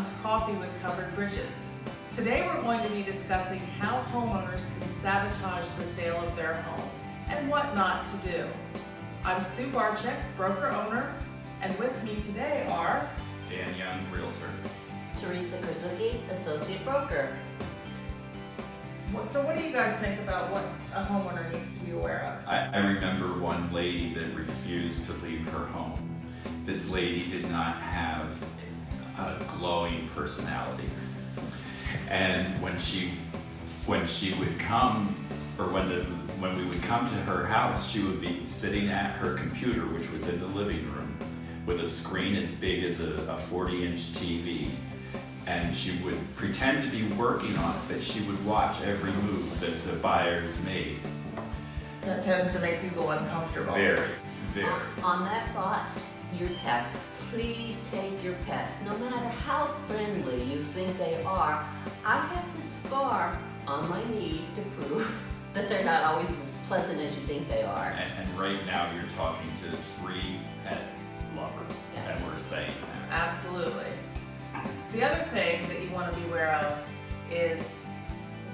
welcome to Coffee with Covered Bridges. Today we're going to be discussing how homeowners can sabotage the sale of their home and what not to do. I'm Sue Barczyk, broker-owner, and with me today are Dan Young, realtor. Teresa Krasucki, associate broker. So what do you guys think about what a homeowner needs to be aware of? I remember one lady that refused to leave her home. This lady did not have a glowing personality. And when she would come, or when we would come to her house, she would be sitting at her computer, which was in the living room, with a screen as big as a 40-inch TV. And she would pretend to be working on it, but she would watch every move that the buyers made. That tends to make people uncomfortable. Very. On that thought, your pets, please take your pets, no matter how friendly you think they are. I have this scar on my knee to prove that they're not always as pleasant as you think they are. And right now you're talking to 3 pet lovers, Yes. and we're saying that. Absolutely. The other thing that you want to be aware of is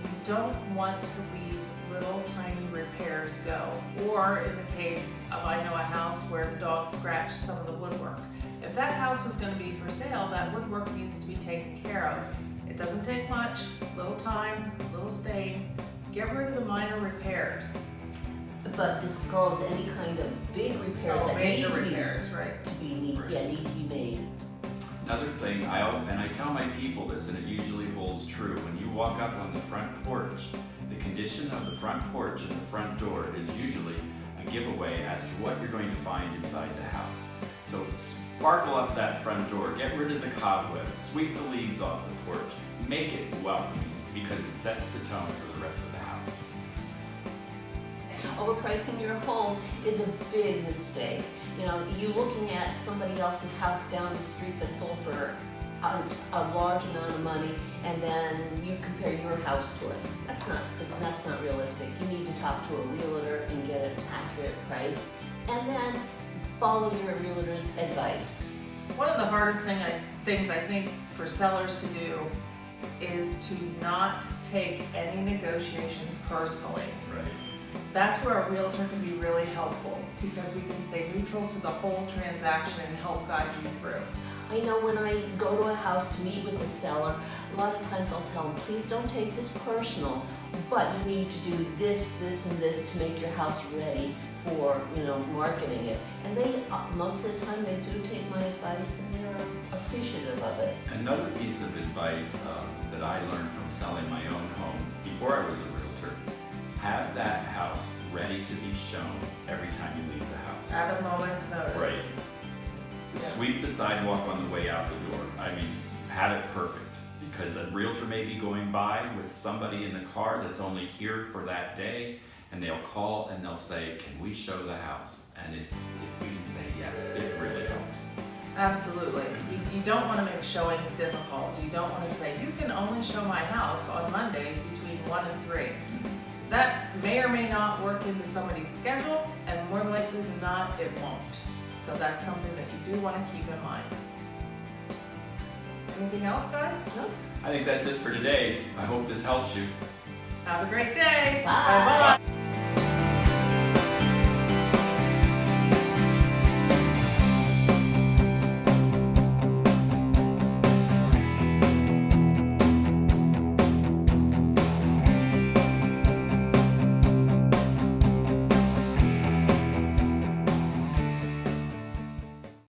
you don't want to leave little tiny repairs go. Or in the case of, I know a house where the dog scratched some of the woodwork. If that house was going to be for sale, that woodwork needs to be taken care of. It doesn't take much, little time, little stain. Get rid of the minor repairs. But disclose any kind of big repairs that major need to repairs, right? need to be made. Another thing, I tell my people this, and it usually holds true. When you walk up on the front porch, the condition of the front porch and the front door is usually a giveaway as to what you're going to find inside the house. So sparkle up that front door, get rid of the cobwebs, sweep the leaves off the porch, make it welcoming, because it sets the tone for the rest of the house. Overpricing your home is a big mistake. You know, you looking at somebody else's house down the street that sold for a large amount of money, and then you compare your house to it. That's not realistic. You need to talk to a realtor and get an accurate price, and then follow your realtor's advice. One of the hardest things I think for sellers to do is to not take any negotiation personally. Right. That's where a realtor can be really helpful, because we can stay neutral to the whole transaction and help guide you through. I know when I go to a house to meet with the seller, a lot of times I'll tell them, please don't take this personal, but you need to do this, this, and this to make your house ready for, marketing it. And they, most of the time, they do take my advice and they're appreciative of it. Another piece of advice that I learned from selling my own home before I was a realtor: have that house ready to be shown every time you leave the house. At a moment's notice. Right. Yeah. Sweep the sidewalk on the way out the door. I mean, have it perfect, because a realtor may be going by with somebody in the car that's only here for that day, and they'll call and they'll say, can we show the house? And if we can say yes, it really helps. Absolutely. You don't want to make showings difficult. You don't want to say, you can only show my house on Mondays between 1 and 3. That may or may not work into somebody's schedule, and more likely than not, it won't. So that's something that you do want to keep in mind. Anything else, guys? No? I think that's it for today. I hope this helps you. Have a great day. Bye. Bye-bye.